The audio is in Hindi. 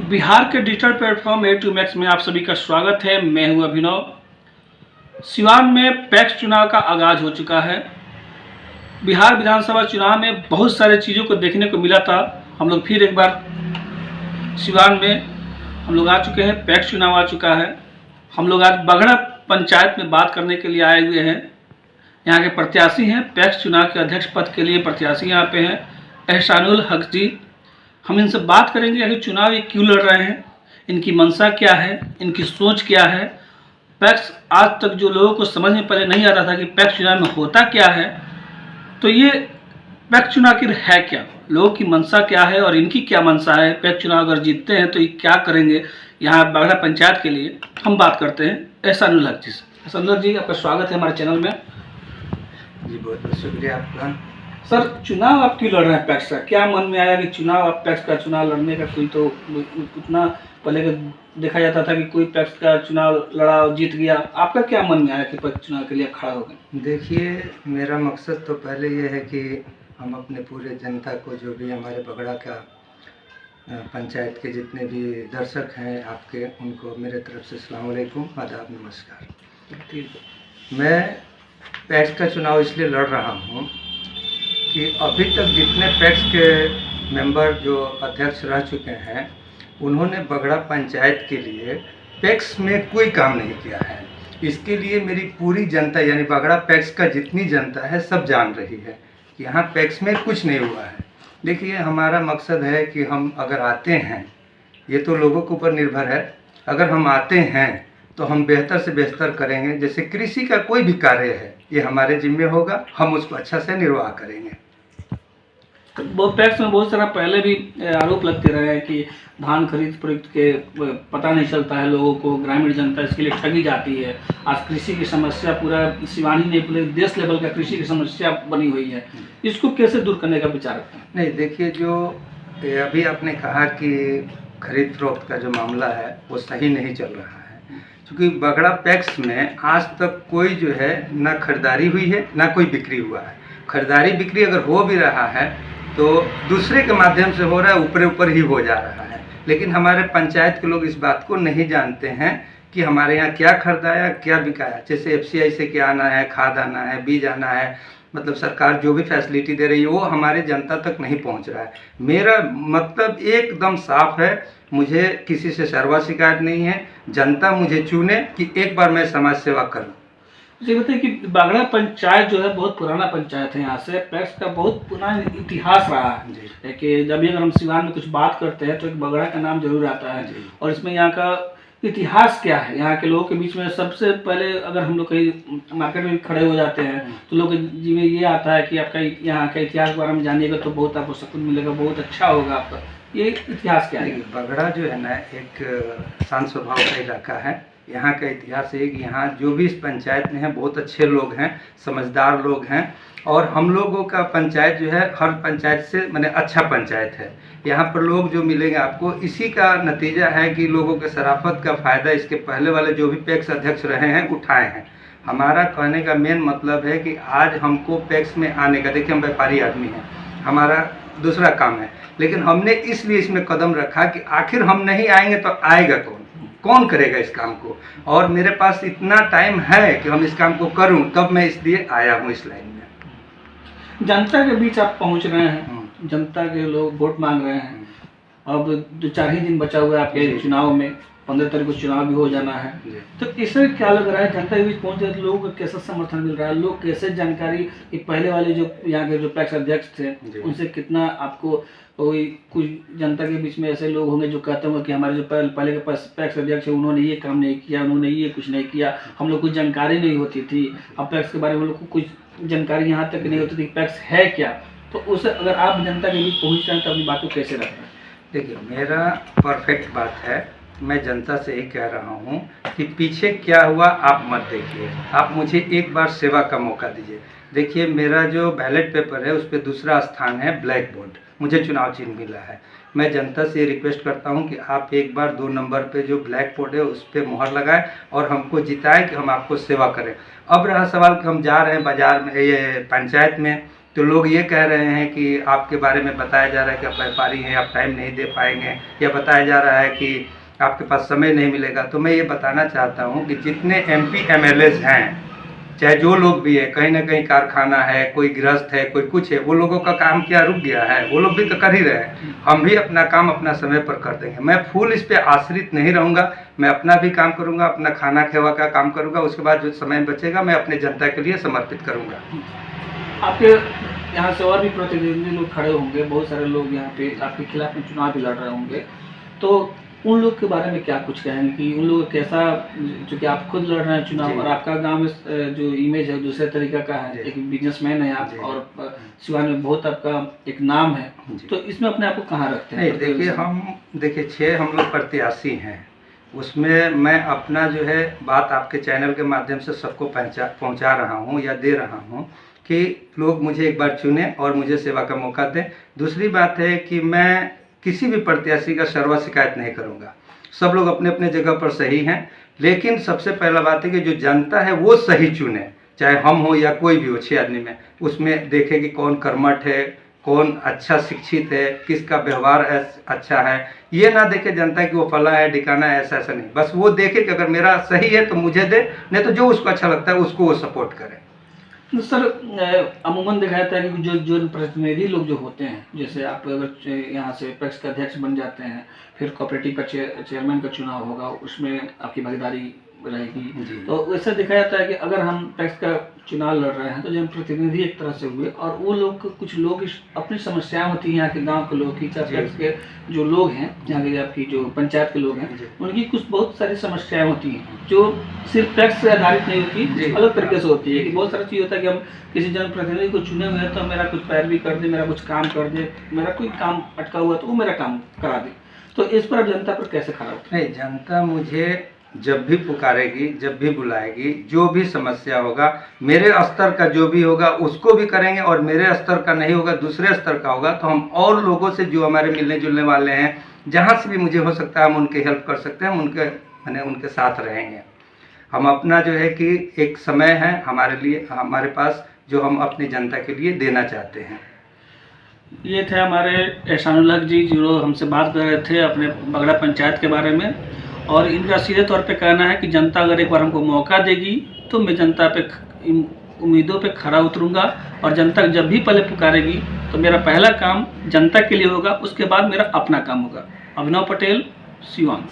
बिहार के डिजिटल प्लेटफॉर्म A2 मैक्स में आप सभी का स्वागत है। मैं हूं अभिनव। सिवान में पैक्स चुनाव का आगाज हो चुका है। बिहार विधानसभा चुनाव में बहुत सारे चीज़ों को देखने को मिला था। हम लोग फिर एक बार सिवान में हम लोग आ चुके हैं। पैक्स चुनाव आ चुका है। हम लोग आज बगड़ा पंचायत में बात करने के लिए आए हुए हैं। यहाँ के प्रत्याशी हैं, पैक्स चुनाव के अध्यक्ष पद के लिए प्रत्याशी यहाँ पे हैं, एहसानुल हक जी। हम इनसे बात करेंगे कि चुनाव ये क्यों लड़ रहे हैं, इनकी मंशा क्या है, इनकी सोच क्या है। पैक्स आज तक जो लोगों को समझ में पहले नहीं आता था कि पैक्स चुनाव में होता क्या है, तो ये पैक्स चुनाव आखिर है क्या, लोगों की मंशा क्या है और इनकी क्या मंशा है। पैक्स चुनाव अगर जीतते हैं तो ये क्या करेंगे यहाँ बगड़ा पंचायत के लिए। हम बात करते हैं एहसानुल हक जी से। एहसानुल हक जी, आपका स्वागत है हमारे चैनल में। जी बहुत बहुत शुक्रिया आपका। सर, चुनाव आप क्यों लड़ रहे हैं पैक्स का? क्या मन में आया कि चुनाव, आप पैक्स का चुनाव लड़ने का? कोई तो उतना पहले देखा जाता था कि कोई पैक्स का चुनाव लड़ा और जीत गया। आपका क्या मन में आया कि पैक्स चुनाव के लिए आप खड़ा हो गए? देखिए, मेरा मकसद तो पहले ये है कि हम अपने पूरे जनता को, जो भी हमारे बगड़ा का पंचायत के जितने भी दर्शक हैं आपके, उनको मेरे तरफ से अस्सलाम वालेकुम, आदाब, नमस्कार। मैं पैक्स का चुनाव इसलिए लड़ रहा हूँ कि अभी तक जितने पैक्स के मेंबर जो अध्यक्ष रह चुके हैं, उन्होंने बगड़ा पंचायत के लिए पैक्स में कोई काम नहीं किया है। इसके लिए मेरी पूरी जनता, यानी बगड़ा पैक्स का जितनी जनता है, सब जान रही है कि यहाँ पैक्स में कुछ नहीं हुआ है। देखिए, हमारा मकसद है कि हम अगर आते हैं, ये तो लोगों के ऊपर निर्भर है, अगर हम आते हैं तो हम बेहतर से बेहतर करेंगे। जैसे कृषि का कोई भी कार्य है, ये हमारे जिम्मे होगा, हम उसको अच्छा से निर्वाह करेंगे। बहुत पैक्स में बहुत सारा पहले भी आरोप लगते रहे हैं कि धान खरीद प्रयुक्त के पता नहीं चलता है लोगों को, ग्रामीण जनता इसके लिए ठगी जाती है। आज कृषि की समस्या पूरा सिवानी नहीं, पूरे देश लेवल का कृषि की समस्या बनी हुई है। इसको कैसे दूर करने का विचार रखते हैं? नहीं, देखिए, जो अभी आपने कहा कि खरीद फरोख्त का जो मामला है वो सही नहीं चल रहा है, क्योंकि बगड़ा पैक्स में आज तक कोई जो है ना खरीदारी हुई है, ना कोई बिक्री हुआ है। खरीदारी बिक्री अगर हो भी रहा है तो दूसरे के माध्यम से हो रहा है, ऊपर ऊपर ही हो जा रहा है। लेकिन हमारे पंचायत के लोग इस बात को नहीं जानते हैं कि हमारे यहाँ क्या खरीदाया, क्या बिकाया। जैसे FCI से क्या आना है, खाद आना है, बीज आना है, मतलब सरकार जो भी फैसिलिटी दे रही है वो हमारे जनता तक नहीं पहुँच रहा है। मेरा मतलब एकदम साफ है, मुझे किसी से शर्वा शिकायत नहीं है। जनता मुझे चुने कि एक बार मैं समाज सेवा करूँ। ये बताइए कि बगड़ा पंचायत जो है बहुत पुराना पंचायत है। यहाँ से पैक्स का बहुत पुराना इतिहास रहा है कि जब भी अगर हम सिवान में कुछ बात करते हैं तो एक बगड़ा का नाम जरूर आता है। और इसमें यहाँ का इतिहास क्या है, यहाँ के लोगों के बीच में सबसे पहले अगर हम लोग कहीं मार्केट में खड़े हो जाते हैं तो लोग जी में ये आता है कि आपका यहाँ का इतिहास के बारे में जानिएगा तो बहुत आपको सुकून मिलेगा, बहुत अच्छा होगा आपका। ये इतिहास क्या है? बगड़ा जो है ना, एक शांत स्वभाव का इलाका है। यहाँ का इतिहास है कि यहाँ जो भी इस पंचायत में है बहुत अच्छे लोग हैं, समझदार लोग हैं। और हम लोगों का पंचायत जो है हर पंचायत से माने अच्छा पंचायत है। यहाँ पर लोग जो मिलेंगे आपको, इसी का नतीजा है कि लोगों के शराफत का फ़ायदा इसके पहले वाले जो भी पैक्स अध्यक्ष रहे हैं उठाए हैं। हमारा कहने का मेन मतलब है कि आज हमको पैक्स में आने का, देखिए हम व्यापारी आदमी हैं, हमारा दूसरा काम है, लेकिन हमने इसलिए इसमें कदम रखा कि आखिर हम नहीं आएंगे तो आएगा कौन करेगा इस काम को। और मेरे पास इतना टाइम है कि हम इस काम को करूं, तब मैं इसलिए आया हूं इस लाइन में। जनता के बीच आप पहुंच रहे हैं, जनता के लोग वोट मांग रहे हैं। अब 2-4 ही दिन बचा हुआ है आपके चुनाव में, 15 तारीख को चुनाव भी हो जाना है। तो इससे क्या लग रहा है, जनता के बीच पहुंच रहे तो लोगों को कैसा समर्थन मिल रहा है? लोग कैसे जानकारी कि पहले वाले जो यहाँ के जो पैक्स अध्यक्ष थे उनसे कितना आपको, कोई कुछ जनता के बीच में ऐसे लोग होंगे जो कहते होंगे कि हमारे जो पहले के पैक्स अध्यक्ष है उन्होंने ये काम नहीं किया, उन्होंने ये कुछ नहीं किया, हम लोग को जानकारी नहीं होती थी। अब पैक्स के बारे में हम लोग को कुछ जानकारी यहाँ तक नहीं होती थी पैक्स है क्या। तो उसे अगर आप जनता के बीच पहुँच रहे हैं तो अपनी बात को कैसे रख रहे हैं? देखिए, मेरा परफेक्ट बात है, मैं जनता से ही कह रहा हूँ कि पीछे क्या हुआ आप मत देखिए, आप मुझे एक बार सेवा का मौका दीजिए। देखिए, मेरा जो बैलेट पेपर है उस पर दूसरा स्थान है, ब्लैक बोर्ड, मुझे चुनाव चिन्ह मिला है। मैं जनता से रिक्वेस्ट करता हूं कि आप एक बार 2 नंबर पे जो ब्लैक बोर्ड है उस पर मोहर लगाएं और हमको जिताएं कि हम आपको सेवा करें। अब रहा सवाल कि हम जा रहे हैं बाजार में, ये पंचायत में, तो लोग ये कह रहे हैं कि आपके बारे में बताया जा रहा है कि आप व्यापारी हैं, आप टाइम नहीं दे पाएंगे, या बताया जा रहा है कि आपके पास समय नहीं मिलेगा। तो मैं ये बताना चाहता हूँ कि जितने MP MLAs हैं, चाहे जो लोग भी है, कहीं ना कहीं कारखाना है, कोई गृहस्थ है, कोई कुछ है, वो लोगों का काम क्या रुक गया है? वो लोग भी तो कर ही रहे हैं। हम भी अपना काम अपना समय पर कर देंगे। मैं फुल इस पे आश्रित नहीं रहूँगा। मैं अपना भी काम करूँगा, अपना खाना खेवा का काम करूँगा, उसके बाद जो समय बचेगा मैं अपने जनता के लिए समर्पित करूँगा। आपके यहाँ से और भी प्रतिनिधि लोग खड़े होंगे, बहुत सारे लोग यहाँ पे आपके खिलाफ में चुनाव भी लड़ रहे होंगे, तो उन लोग के बारे में क्या कुछ कहेंगे कि उन लोग कैसा, चूँकि आप खुद लड़ रहे हैं चुनाव और आपका गांव में जो इमेज है दूसरे तरीके का है, एक बिजनेसमैन है आप और सिवान में बहुत आपका एक नाम है, तो इसमें अपने आप को कहाँ रखते हैं? देखिए 6 हम लोग प्रत्याशी हैं, उसमें मैं अपना जो है बात आपके चैनल के माध्यम से सबको पहुंचा रहा हूं या दे रहा हूं कि लोग मुझे एक बार चुनें और मुझे सेवा का मौका दें। दूसरी बात है कि मैं किसी भी प्रत्याशी का सर्वा शिकायत नहीं करूंगा। सब लोग अपने अपने जगह पर सही हैं, लेकिन सबसे पहला बात है कि जो जनता है वो सही चुने, चाहे हम हो या कोई भी हो। 6 आदमी में उसमें देखे कि कौन कर्मठ है, कौन अच्छा शिक्षित है, किसका व्यवहार अच्छा है। ये ना देखे जनता कि वो फला है ढिकाना है, ऐसा नहीं। बस वो देखे कि अगर मेरा सही है तो मुझे दे, नहीं तो जो उसको अच्छा लगता है उसको वो सपोर्ट करे। सर, अमूमन देखा जाता है कि जो प्रतिनिधि लोग जो होते हैं, जैसे आप अगर यहाँ से पैक्स का अध्यक्ष बन जाते हैं, फिर कोऑपरेटिव का चेयरमैन का चुनाव होगा, उसमें आपकी भागीदारी रहेगी, तो वैसे देखा जाता है कि अगर हम पैक्स का चुनाव लड़ रहे हैं तो जन प्रतिनिधि एक तरह से हुए, और वो लोग कुछ लोग अपनी समस्याएं होती हैं यहाँ के गांव के लोग की, पैक्स के जो लोग हैं, यहाँ के आपकी जो पंचायत के लोग हैं, उनकी कुछ बहुत सारी समस्याएं होती हैं जो सिर्फ पैक्स से आधारित नहीं होती, अलग तरीके से होती है। कि बहुत सारा चीज़ होता है कि हम किसी जनप्रतिनिधि को चुने हुए हैं तो मेरा कुछ पैरवी कर दे, मेरा कुछ काम कर दे, मेरा कोई काम अटका हुआ तो वो मेरा काम करा दे। तो इस पर जनता पर कैसे खड़ा होता है? नहीं, जनता मुझे जब भी पुकारेगी, जब भी बुलाएगी, जो भी समस्या होगा, मेरे स्तर का जो भी होगा उसको भी करेंगे, और मेरे स्तर का नहीं होगा, दूसरे स्तर का होगा, तो हम और लोगों से जो हमारे मिलने जुलने वाले हैं, जहाँ से भी मुझे हो सकता है हम उनकी हेल्प कर सकते हैं, उनके साथ रहेंगे। हम अपना जो है कि एक समय है हमारे लिए, हमारे पास, जो हम अपनी जनता के लिए देना चाहते हैं। ये थे हमारे एहसानुल्लाह जी जो हमसे बात कर रहे थे अपने बगड़ा पंचायत के बारे में, और इनका सीधे तौर पे कहना है कि जनता अगर एक बार हमको मौका देगी तो मैं जनता पे उम्मीदों पे खरा उतरूंगा, और जनता जब भी पहले पुकारेगी तो मेरा पहला काम जनता के लिए होगा, उसके बाद मेरा अपना काम होगा। अभिनव पटेल, सिवान।